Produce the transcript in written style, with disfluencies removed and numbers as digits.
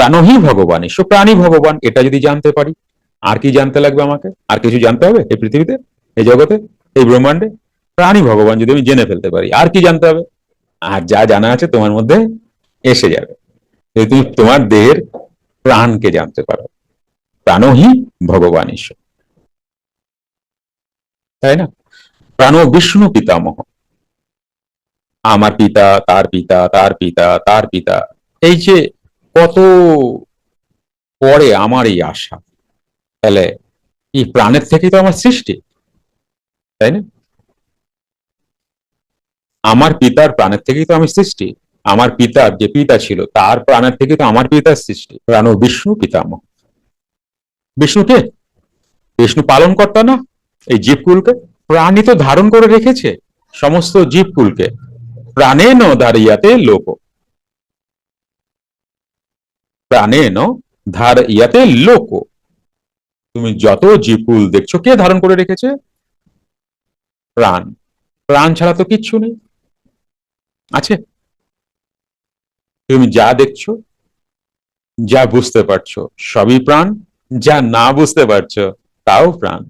প্রাণহি ভগবান, ঈশ্বর প্রাণী ভগবান, এটা যদি জানতে পারি, আর কি জানতে লাগবে আমাকে? আর কিছু জানতে হবে এই পৃথিবীতে, এই জগতে, এই ব্রহ্মাণ্ডে? প্রাণী ভগবান যদি আমি জেনে ফেলতে পারি, আর কি জানতে হবে? আর যা জানা আছে তোমার মধ্যে এসে যাবে, যদি তুমি তোমার দেহের প্রাণকে জানতে পারো। প্রাণহি ভগবান ঈশ্বর, তাই না? প্রাণ বিষ্ণু পিতামহ, আমার পিতা, তার পিতা, তার পিতা, তার পিতা, এই যে কত পরে আমার এই আশা, তাহলে এই প্রাণের থেকেই তো আমার সৃষ্টি, তাই না? আমার পিতার প্রাণের থেকেই তো আমি সৃষ্টি, আমার পিতার যে পিতা ছিল তার প্রাণের থেকে তো আমার পিতার সৃষ্টি। প্রাণ বিষ্ণু পিতামহ। বিষ্ণু কে? বিষ্ণু পালন কর্তা না এই জীবকুলকে? প্রাণী তো ধারণ করে রেখেছে সমস্ত জীবকুলকে। প্রাণেন ধারিয়াতে লোক, প্রাণেন ধারিয়াতে লোক। তুমি যত জীবকুল দেখছো, কে ধারণ করে রেখেছে? প্রাণ। প্রাণ ছাড়া তো কিচ্ছু নেই, আছে? তুমি যা দেখছো, যা বুঝতে পারছো, সবই প্রাণ। যা না বুঝতে পারছো, তাও প্রাণ।